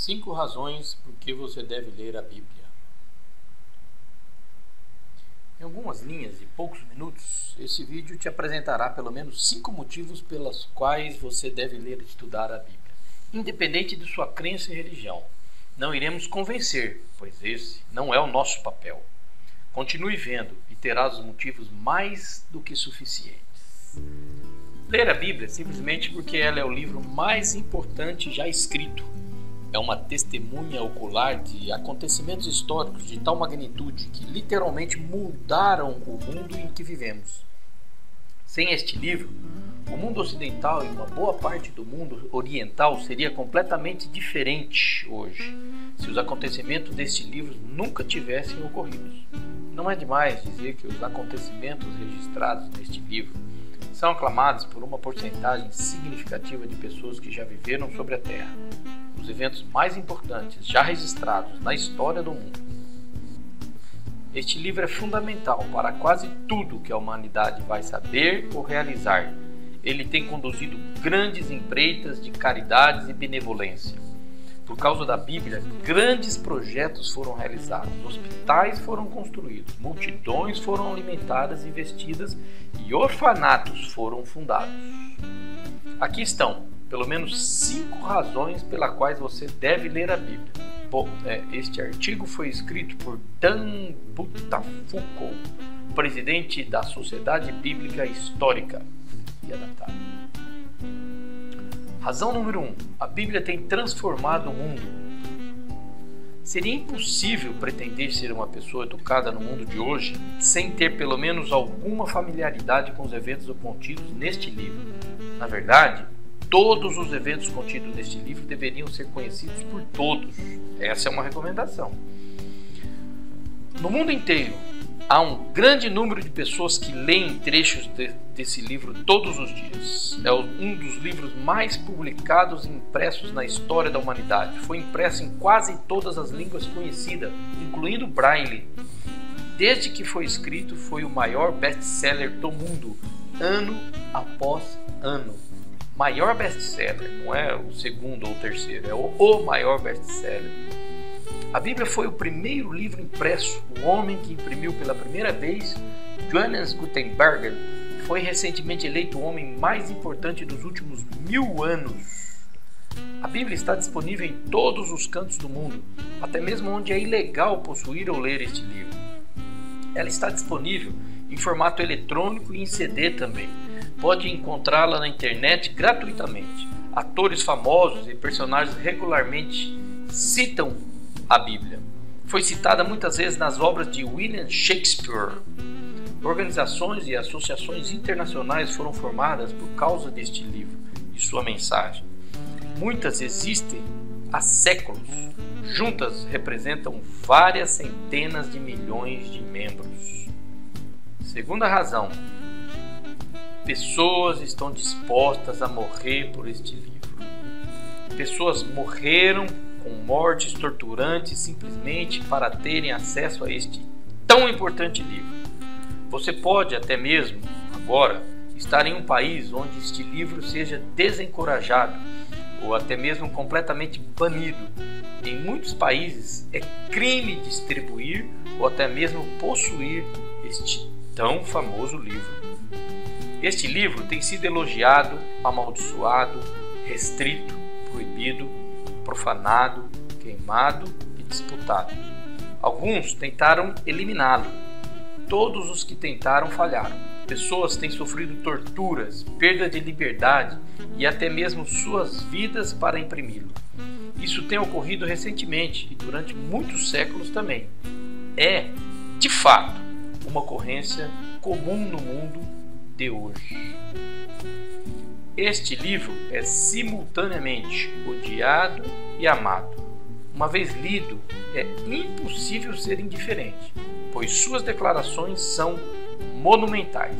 5 razões por que você deve ler a Bíblia. Em algumas linhas e poucos minutos, esse vídeo te apresentará pelo menos 5 motivos pelos quais você deve ler e estudar a Bíblia, independente de sua crença e religião. Não iremos convencer, pois esse não é o nosso papel. Continue vendo e terá os motivos mais do que suficientes. Ler a Bíblia simplesmente porque ela é o livro mais importante já escrito. É uma testemunha ocular de acontecimentos históricos de tal magnitude que literalmente mudaram o mundo em que vivemos. Sem este livro, o mundo ocidental e uma boa parte do mundo oriental seria completamente diferente hoje, se os acontecimentos deste livro nunca tivessem ocorrido. Não é demais dizer que os acontecimentos registrados neste livro são aclamados por uma porcentagem significativa de pessoas que já viveram sobre a Terra. Os eventos mais importantes já registrados na história do mundo. Este livro é fundamental para quase tudo que a humanidade vai saber ou realizar. Ele tem conduzido grandes empreitas de caridade e benevolência. Por causa da Bíblia, grandes projetos foram realizados, hospitais foram construídos, multidões foram alimentadas e vestidas e orfanatos foram fundados. Aqui estão pelo menos 5 razões pelas quais você deve ler a Bíblia. Bom, este artigo foi escrito por Dan Buttafuoco, presidente da Sociedade Bíblica Histórica, e adaptado. Razão número 1. A Bíblia tem transformado o mundo. Seria impossível pretender ser uma pessoa educada no mundo de hoje sem ter pelo menos alguma familiaridade com os eventos contidos neste livro. Na verdade, todos os eventos contidos neste livro deveriam ser conhecidos por todos. Essa é uma recomendação. No mundo inteiro, há um grande número de pessoas que leem trechos desse livro todos os dias. É um dos livros mais publicados e impressos na história da humanidade. Foi impresso em quase todas as línguas conhecidas, incluindo Braille. Desde que foi escrito, foi o maior best-seller do mundo, ano após ano. Maior best-seller, não é o segundo ou o terceiro, é o maior best-seller. A Bíblia foi o primeiro livro impresso. O homem que imprimiu pela primeira vez, Johannes Gutenberg, foi recentemente eleito o homem mais importante dos últimos 1000 anos. A Bíblia está disponível em todos os cantos do mundo, até mesmo onde é ilegal possuir ou ler este livro. Ela está disponível em formato eletrônico e em CD também. Pode encontrá-la na internet gratuitamente. Atores famosos e personagens regularmente citam a Bíblia. Foi citada muitas vezes nas obras de William Shakespeare. Organizações e associações internacionais foram formadas por causa deste livro e sua mensagem. Muitas existem há séculos. Juntas representam várias centenas de milhões de membros. Segunda razão. Pessoas estão dispostas a morrer por este livro. Pessoas morreram com mortes torturantes simplesmente para terem acesso a este tão importante livro. Você pode até mesmo, agora, estar em um país onde este livro seja desencorajado ou até mesmo completamente banido. Em muitos países é crime distribuir ou até mesmo possuir este tão famoso livro. Este livro tem sido elogiado, amaldiçoado, restrito, proibido, profanado, queimado e disputado. Alguns tentaram eliminá-lo. Todos os que tentaram falharam. Pessoas têm sofrido torturas, perda de liberdade e até mesmo suas vidas para imprimi-lo. Isso tem ocorrido recentemente e durante muitos séculos também. É, de fato, uma ocorrência comum no mundo de hoje. Este livro é simultaneamente odiado e amado. Uma vez lido, é impossível ser indiferente, pois suas declarações são monumentais.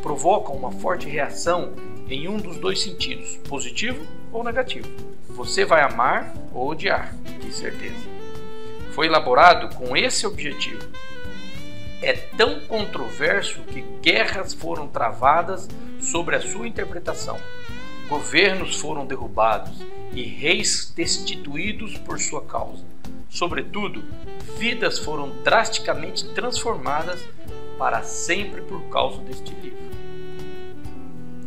Provocam uma forte reação em um dos dois sentidos, positivo ou negativo. Você vai amar ou odiar, de certeza. Foi elaborado com esse objetivo. É tão controverso que guerras foram travadas sobre a sua interpretação. governos foram derrubados e reis destituídos por sua causa. Sobretudo, vidas foram drasticamente transformadas para sempre por causa deste livro.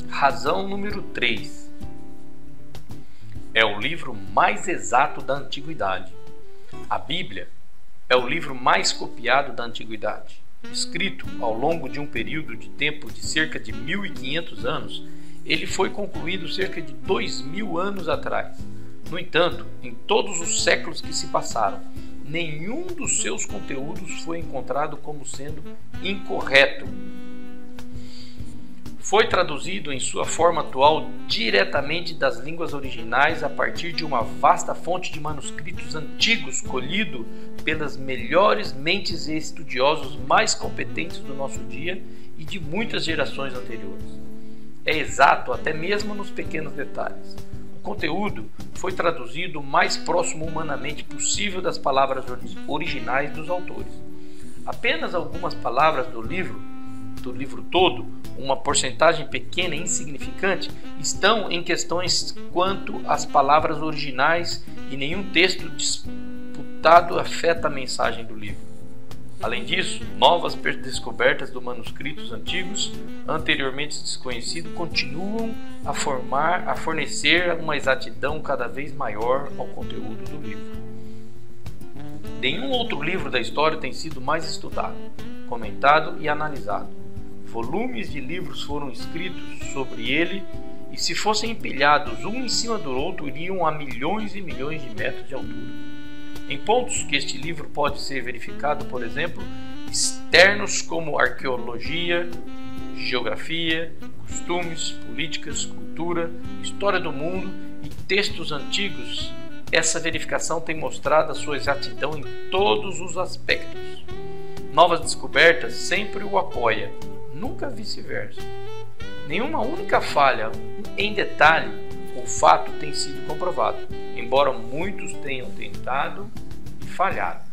Razão número 3. É o livro mais exato da antiguidade. A Bíblia é o livro mais copiado da antiguidade. Escrito ao longo de um período de tempo de cerca de 1500 anos, ele foi concluído cerca de 2000 anos atrás. No entanto, em todos os séculos que se passaram, nenhum dos seus conteúdos foi encontrado como sendo incorreto. Foi traduzido em sua forma atual diretamente das línguas originais a partir de uma vasta fonte de manuscritos antigos colhido pelas melhores mentes e estudiosos mais competentes do nosso dia e de muitas gerações anteriores. É exato até mesmo nos pequenos detalhes. O conteúdo foi traduzido o mais próximo humanamente possível das palavras originais dos autores. Apenas algumas palavras do livro todo, uma porcentagem pequena e insignificante, estão em questões quanto às palavras originais e nenhum texto disputado afeta a mensagem do livro. Além disso, novas descobertas dos manuscritos antigos, anteriormente desconhecidos, continuam a fornecer uma exatidão cada vez maior ao conteúdo do livro. Nenhum outro livro da história tem sido mais estudado, comentado e analisado. Volumes de livros foram escritos sobre ele e, se fossem empilhados um em cima do outro, iriam a milhões e milhões de metros de altura. Em pontos que este livro pode ser verificado, por exemplo, externos como arqueologia, geografia, costumes, políticas, cultura, história do mundo e textos antigos, essa verificação tem mostrado a sua exatidão em todos os aspectos. Novas descobertas sempre o apoiam, nunca vice-versa. Nenhuma única falha em detalhe ou fato tem sido comprovado, embora muitos tenham tentado e falhado.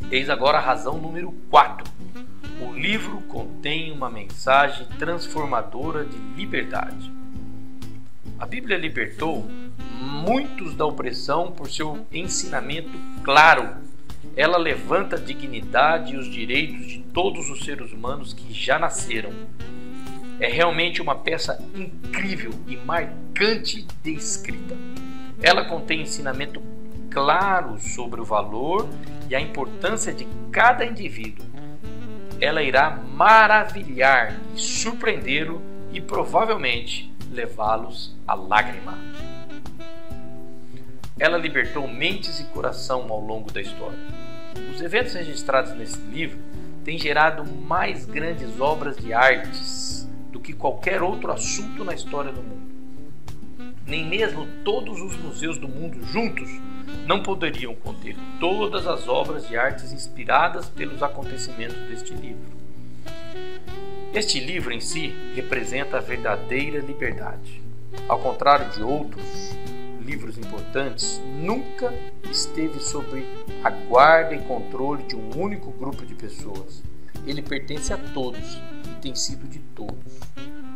Eis agora a razão número 4. O livro contém uma mensagem transformadora de liberdade. A Bíblia libertou muitos da opressão por seu ensinamento claro. Ela levanta a dignidade e os direitos de todos os seres humanos que já nasceram. É realmente uma peça incrível e marcante de escrita. Ela contém ensinamento claro sobre o valor e a importância de cada indivíduo. Ela irá maravilhar e surpreendê-lo e provavelmente levá-los à lágrima. Ela libertou mentes e coração ao longo da história. Os eventos registrados nesse livro têm gerado mais grandes obras de artes do que qualquer outro assunto na história do mundo. Nem mesmo todos os museus do mundo juntos não poderiam conter todas as obras de artes inspiradas pelos acontecimentos deste livro. Este livro em si representa a verdadeira liberdade. Ao contrário de outros livros importantes, nunca esteve sob a guarda e controle de um único grupo de pessoas. Ele pertence a todos e tem sido de todos.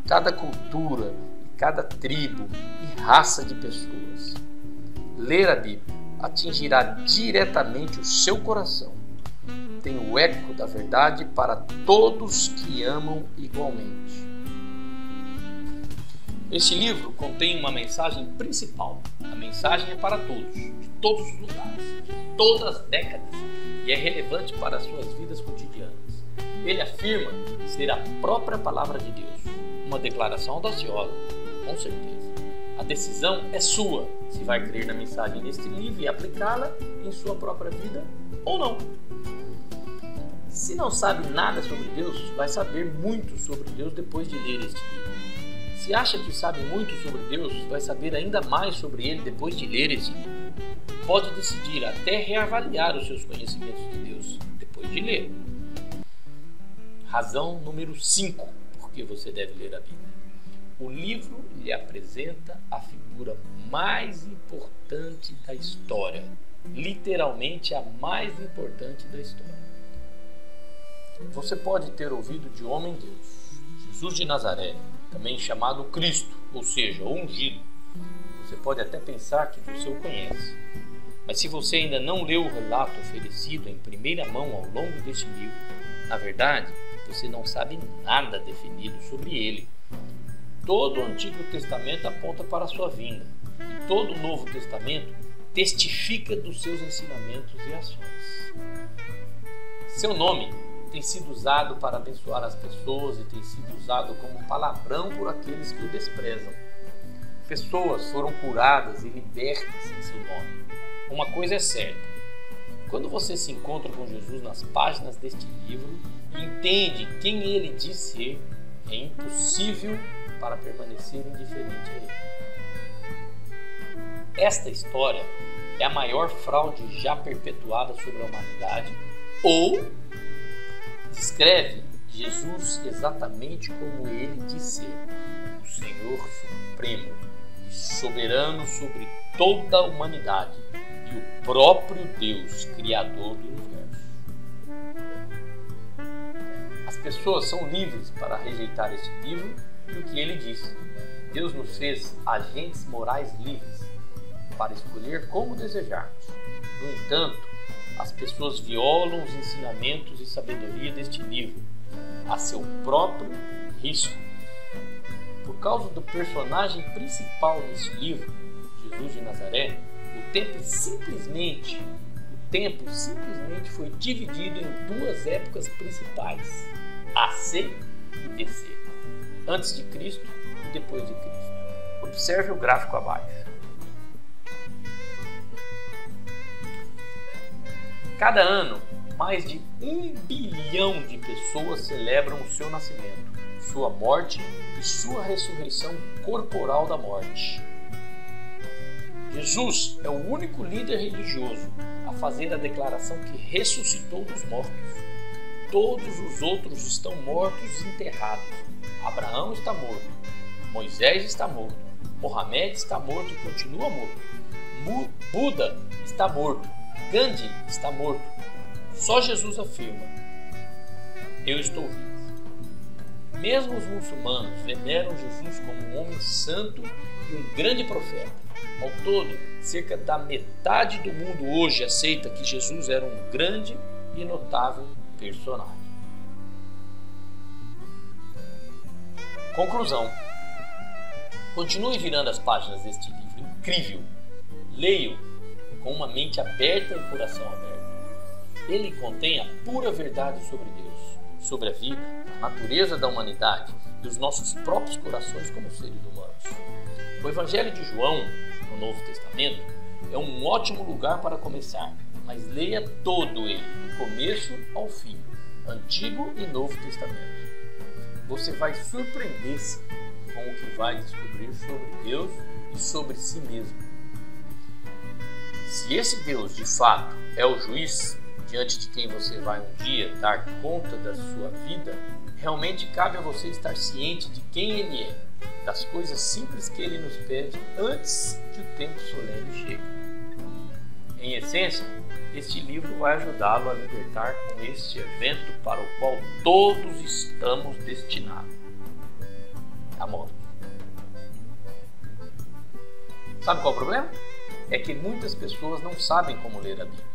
Cada cultura, cada tribo e raça de pessoas. Ler a Bíblia atingirá diretamente o seu coração. Tem o eco da verdade para todos que amam igualmente. Este livro contém uma mensagem principal. A mensagem é para todos, de todos os lugares, de todas as décadas, e é relevante para as suas vidas cotidianas. Ele afirma ser a própria palavra de Deus, uma declaração audaciosa, com certeza. A decisão é sua, se vai crer na mensagem deste livro e aplicá-la em sua própria vida ou não. Se não sabe nada sobre Deus, vai saber muito sobre Deus depois de ler este livro. Se acha que sabe muito sobre Deus, vai saber ainda mais sobre Ele depois de ler esse livro. Pode decidir até reavaliar os seus conhecimentos de Deus depois de ler. Razão número 5, por que você deve ler a Bíblia. O livro lhe apresenta a figura mais importante da história, literalmente a mais importante da história. Você pode ter ouvido de homem Deus, Jesus de Nazaré, também chamado Cristo, ou seja, o ungido. Você pode até pensar que você o conhece. Mas se você ainda não leu o relato oferecido em primeira mão ao longo deste livro, na verdade, você não sabe nada definido sobre ele. Todo o Antigo Testamento aponta para a sua vinda, e todo o Novo Testamento testifica dos seus ensinamentos e ações. Seu nome tem sido usado para abençoar as pessoas e tem sido usado como palavrão por aqueles que o desprezam. Pessoas foram curadas e libertas em seu nome. Uma coisa é certa: quando você se encontra com Jesus nas páginas deste livro e entende quem ele diz ser, é impossível para permanecer indiferente a ele. Esta história é a maior fraude já perpetuada sobre a humanidade, ou descreve Jesus exatamente como ele diz ser, o Senhor Supremo e soberano sobre toda a humanidade e o próprio Deus, Criador do universo. As pessoas são livres para rejeitar este livro e o que ele diz. Deus nos fez agentes morais livres para escolher como desejarmos. No entanto, as pessoas violam os ensinamentos e sabedoria deste livro a seu próprio risco. Por causa do personagem principal neste livro, Jesus de Nazaré, o tempo simplesmente foi dividido em duas épocas principais, AC e DC, antes de Cristo e depois de Cristo. Observe o gráfico abaixo. Cada ano, mais de 1 bilhão de pessoas celebram o seu nascimento, sua morte e sua ressurreição corporal da morte. Jesus é o único líder religioso a fazer a declaração que ressuscitou dos mortos. Todos os outros estão mortos e enterrados. Abraão está morto, Moisés está morto, Mohamed está morto e continua morto, Buda está morto, Gandhi está morto. Só Jesus afirma: eu estou vivo. Mesmo os muçulmanos veneram Jesus como um homem santo e um grande profeta. Ao todo, cerca da metade do mundo hoje aceita que Jesus era um grande e notável personagem. Conclusão: continue virando as páginas deste livro incrível. Leia-o com uma mente aberta e coração aberto. Ele contém a pura verdade sobre Deus, sobre a vida, a natureza da humanidade e os nossos próprios corações como seres humanos. O Evangelho de João, no Novo Testamento, é um ótimo lugar para começar, mas leia todo ele, do começo ao fim, Antigo e Novo Testamento. Você vai surpreender-se com o que vai descobrir sobre Deus e sobre si mesmo. Se esse Deus, de fato, é o juiz diante de quem você vai um dia dar conta da sua vida, realmente cabe a você estar ciente de quem Ele é, das coisas simples que Ele nos pede antes que o tempo solene chegue. Em essência, este livro vai ajudá-lo a libertar com este evento para o qual todos estamos destinados: a morte. Sabe qual é o problema? É que muitas pessoas não sabem como ler a Bíblia.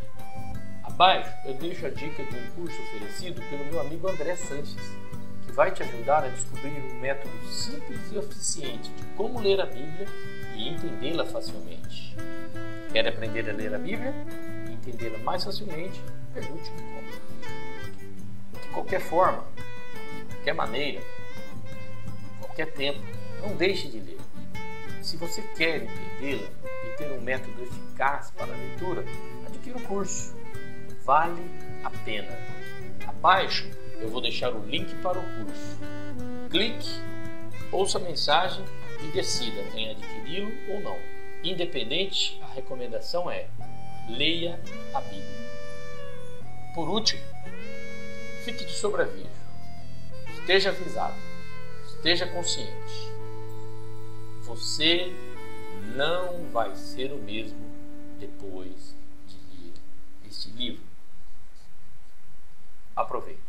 Abaixo eu deixo a dica de um curso oferecido pelo meu amigo André Sanches, que vai te ajudar a descobrir um método simples e eficiente de como ler a Bíblia e entendê-la facilmente. Quer aprender a ler a Bíblia e entendê-la mais facilmente? Pergunte-me como. De qualquer forma, de qualquer maneira, qualquer tempo, não deixe de ler. Se você quer entendê-la e ter um método eficaz para a leitura, adquira o curso. Vale a pena. Abaixo eu vou deixar o link para o curso. Clique, ouça a mensagem e decida em adquiri-lo ou não. Independente, a recomendação é: leia a Bíblia. Por último, fique de sobreaviso. Esteja avisado. Esteja consciente. Você não vai ser o mesmo depois de ler este livro. Aproveite.